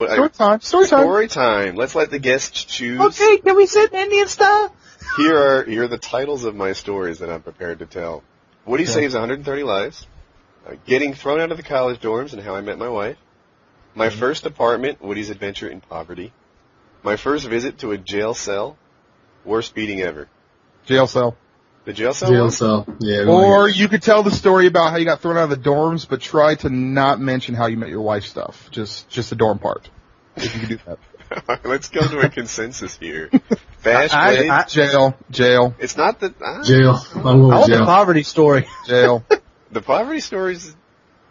Story time. Story time. Let's let the guests choose. Okay, can we sit Indian style? Here are the titles of my stories that I'm prepared to tell. Woody saves 130 lives. Getting thrown out of the college dorms and how I met my wife. My first apartment, Woody's adventure in poverty. My first visit to a jail cell. Worst beating ever. Jail cell. The jail cell? Jail cell. Yeah. Or you could tell the story about how you got thrown out of the dorms, but try to not mention how you met your wife stuff. Just the dorm part. If you could do that. Let's come to a consensus here. Bash Blade. Jail. It's not the... Jail. I'm going I want jail. the poverty story. Jail. The poverty story's...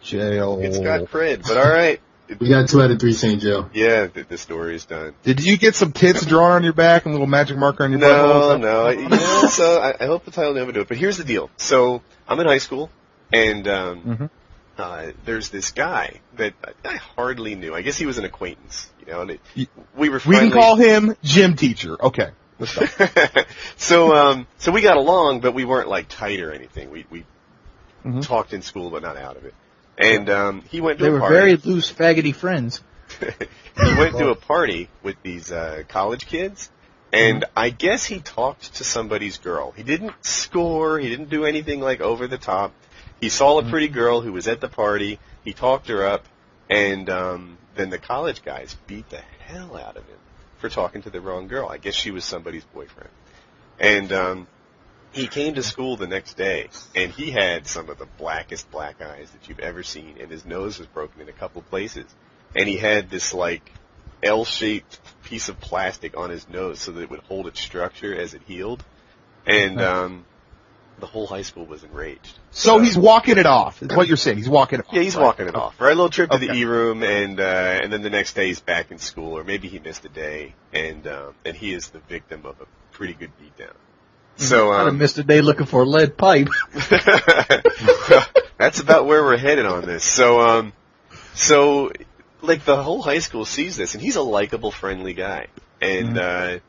Jail. It's got cred, but all right. We got 2 out of 3 saying jail. Yeah, the story is done. Did you get some tits drawn on your back and a little magic marker on your butt? No. So I hope the title never do it. But here's the deal. So I'm in high school, and there's this guy that I hardly knew. I guess he was an acquaintance. You know, and we can call him gym teacher. Okay. Let's go. So we got along, but we weren't like tight or anything. We talked in school, but not out of it. And he went to a party. They were very loose, faggoty friends. He went to a party with these college kids, and I guess he talked to somebody's girl. He didn't score. He didn't do anything like over the top. He saw a pretty girl who was at the party. He talked her up, and then the college guys beat the hell out of him for talking to the wrong girl. I guess she was somebody's boyfriend. And he came to school the next day, and he had some of the blackest black eyes that you've ever seen, and his nose was broken in a couple places. And he had this, like, L-shaped piece of plastic on his nose so that it would hold its structure as it healed. And the whole high school was enraged. So he's walking it off, is what you're saying. He's walking it off. Yeah, he's walking it off. Right, a little trip to the E-room, and then the next day he's back in school, or maybe he missed a day, and he is the victim of a pretty good beatdown. So I'd have missed a day looking for a lead pipe. That's about where we're headed on this. So like the whole high school sees this, and he's a likable, friendly guy. And I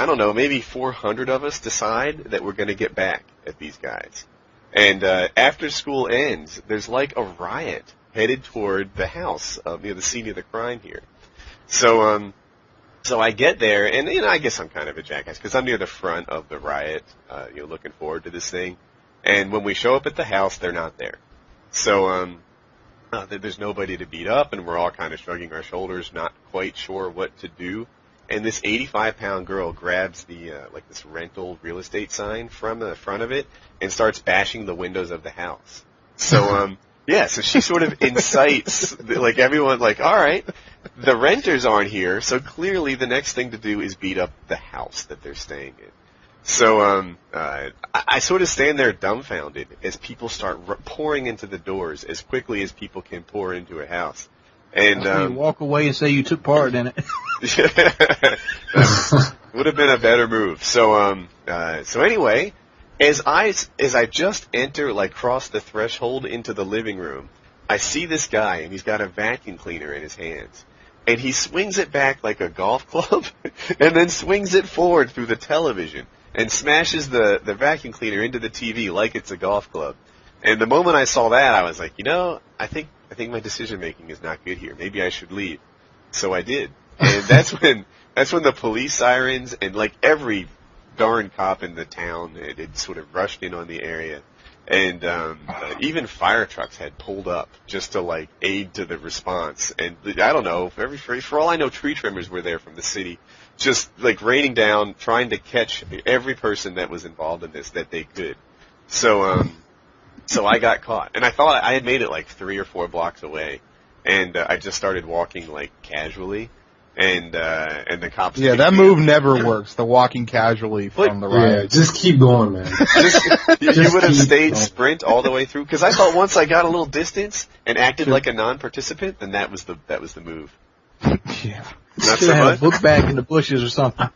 don't know, maybe 400 of us decide that we're going to get back at these guys. And after school ends, there's like a riot headed toward the house of the scene of the crime here. So I get there, and I guess I'm kind of a jackass because I'm near the front of the riot, looking forward to this thing. And when we show up at the house, they're not there. So there's nobody to beat up, and we're all kind of shrugging our shoulders, not quite sure what to do. And this 85-pound girl grabs the this rental real estate sign from the front of it and starts bashing the windows of the house. So so she sort of incites like everyone, like, all right, the renters aren't here, so clearly the next thing to do is beat up the house that they're staying in. So I sort of stand there dumbfounded as people start pouring into the doors as quickly as people can pour into a house. And you walk away and say you took part in it. Would have been a better move. So anyway, as I just enter, like, cross the threshold into the living room, I see this guy, and he's got a vacuum cleaner in his hands. And he swings it back like a golf club, and then swings it forward through the television, and smashes the vacuum cleaner into the TV like it's a golf club. And the moment I saw that, I was like, I think my decision making is not good here. Maybe I should leave. So I did. And that's when the police sirens and like every darn cop in the town had sort of rushed in on the area. And even fire trucks had pulled up just to like aid to the response. And I don't know, for all I know, tree trimmers were there from the city, just like raining down, trying to catch every person that was involved in this that they could. So I got caught, and I thought I had made it like 3 or 4 blocks away, and I just started walking like casually, and the cops. Yeah, that move never works. The walking casually from the riot. Yeah, just keep going, man. You would have stayed sprint all the way through, because I thought once I got a little distance and acted like a non-participant, then that was the move. Yeah, not Should so have had much. a book bag in the bushes or something.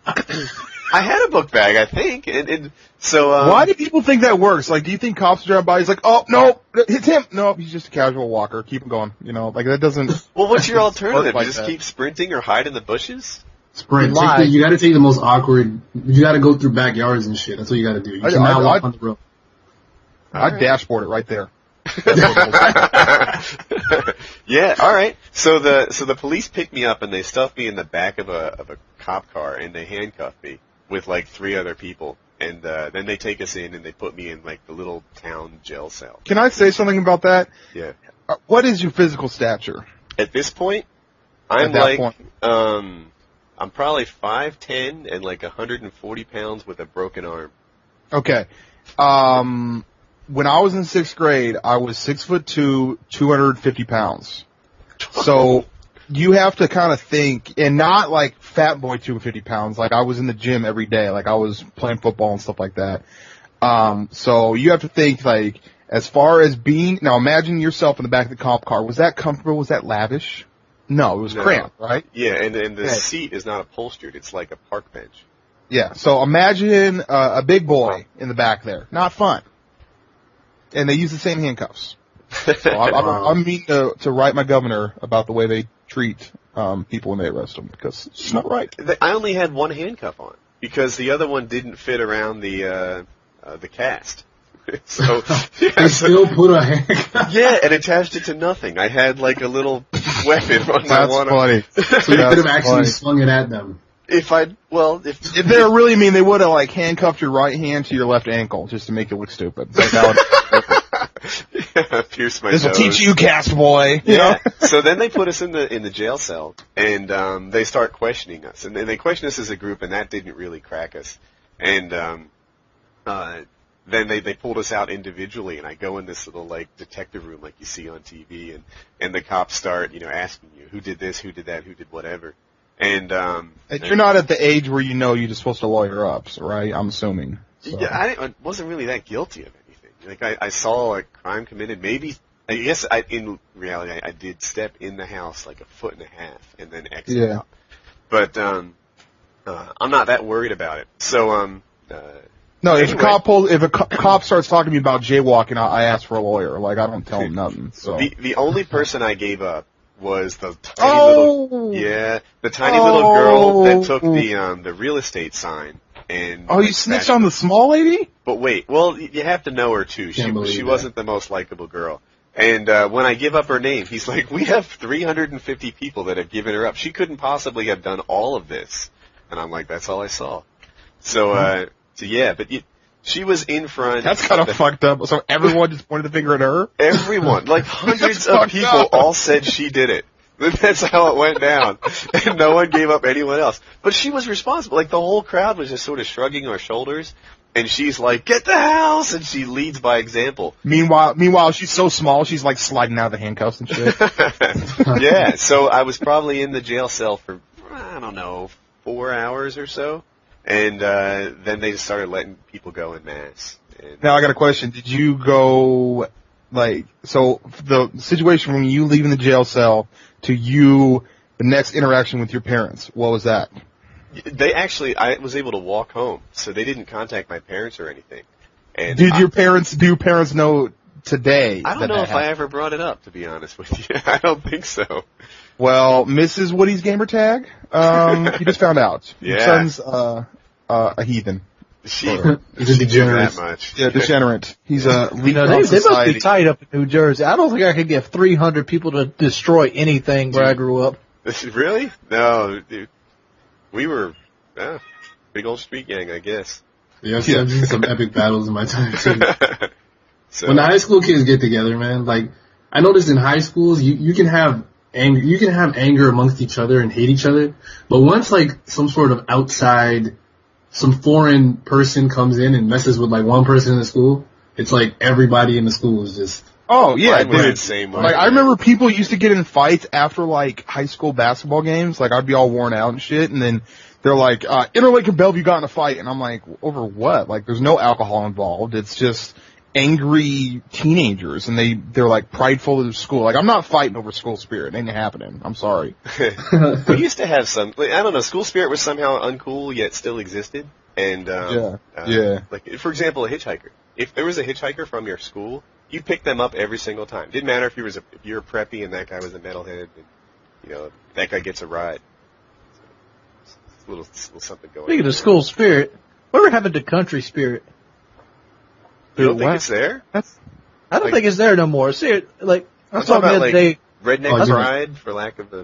I had a book bag, I think, and so. Why do people think that works? Like, do you think cops drive by? He's like, oh no, it's him. No, he's just a casual walker. Keep him going. Like that doesn't. Well, what's your alternative? Like Just that. keep sprinting or hide in the bushes? Sprint. You got to take the most awkward. You got to go through backyards and shit. That's what you got to do. You cannot walk on the road. I'd dashboard it right there. Yeah, all right. So the police picked me up and they stuffed me in the back of a cop car and they handcuffed me with like 3 other people. And then they take us in and they put me in like the little town jail cell. Can I say something about that? Yeah. What is your physical stature? At this point, I'm At that like point. I'm probably 5'10" and like 140 pounds with a broken arm. Okay. When I was in 6th grade, I was 6'2", 250 pounds. So you have to kind of think, and not like fat boy 250 pounds. Like I was in the gym every day. Like I was playing football and stuff like that. So you have to think like as far as being. Now imagine yourself in the back of the cop car. Was that comfortable? Was that lavish? No, it was cramped, right? Yeah, and the seat is not upholstered. It's like a park bench. Yeah. So imagine a big boy in the back there. Not fun. And they use the same handcuffs. So I mean to write my governor about the way they treat people when they arrest them because it's not right. I only had one handcuff on because the other one didn't fit around the cast. So They still put a handcuff. yeah, and attached it to nothing. I had like a little weapon on my That's one. funny. So you could have actually swung it at them. If If they were really mean, they would have like handcuffed your right hand to your left ankle just to make it look stupid. Like, pierce my this will nose. teach you, cast boy. You know? So then they put us in the jail cell and they start questioning us, and they question us as a group, and that didn't really crack us. And then they pulled us out individually, and I go in this little like detective room like you see on TV, and the cops start asking you who did this, who did that, who did whatever. And you're not at the age where you know you're just supposed to lawyer up, right? I'm assuming. So. Yeah, I wasn't really that guilty of anything. Like I saw a crime committed. Maybe I guess in reality I did step in the house like a foot and a half and then exit out. But I'm not that worried about it. So no, if anyway, a cop starts talking to me about jaywalking, I ask for a lawyer. Like I don't tell him nothing. So the only person I gave up was the tiny little girl that took the real estate sign. And you snitched on the small lady? But wait, well, you have to know her too. She wasn't the most likable girl. And when I give up her name, he's like, "We have 350 people that have given her up. She couldn't possibly have done all of this." And I'm like, "That's all I saw." So yeah, but she was in front. That's kind of fucked up. So everyone just pointed the finger at her? Everyone, like hundreds of people, all said she did it. That's how it went down. And no one gave up anyone else. But she was responsible. Like, the whole crowd was just sort of shrugging our shoulders. And she's like, "Get the house!" And she leads by example. Meanwhile, she's so small, she's like sliding out of the handcuffs and shit. Yeah, so I was probably in the jail cell for, I don't know, 4 hours or so. And then they just started letting people go en masse. Now I got a question. Did you go, so the situation from you leaving the jail cell to the next interaction with your parents, what was that? I was able to walk home, so they didn't contact my parents or anything. And do your parents know today? I don't know if I ever brought it up, to be honest with you. I don't think so. Well, Mrs. Woodysgamertag, you just found out. Yeah. Your son's a heathen. He's a degenerate. That much. Yeah, degenerate. He's a leader they of must society. be tight up in New Jersey. I don't think I could get 300 people to destroy anything where I grew up. Really? No, dude. We were big old street gang, I guess. Yeah, I've seen some epic battles in my time too. So, when the high school kids get together, man, like I noticed in high schools, you can have anger amongst each other and hate each other, but once like some sort of outside, some foreign person comes in and messes with like one person in the school, it's like everybody in the school is just. Oh yeah, dude. Same way. Like I remember people used to get in fights after like high school basketball games. Like I'd be all worn out and shit, and then they're like, Interlake and Bellevue got in a fight, and I'm like, over what? Like there's no alcohol involved. It's just angry teenagers, and they're like prideful of school. Like I'm not fighting over school spirit. It ain't happening. I'm sorry. We used to have some. Like, I don't know. School spirit was somehow uncool yet still existed. And like for example, a hitchhiker. If there was a hitchhiker from your school, you picked them up every single time. Didn't matter if you're a preppy and that guy was a metalhead. And, that guy gets a ride. So, it's a little something going. Speaking of school spirit, whatever happened to country spirit? You don't think it's there? I don't think it's there no more. See, like I'm talking about, like, they, redneck Oh, yeah. pride, for lack of a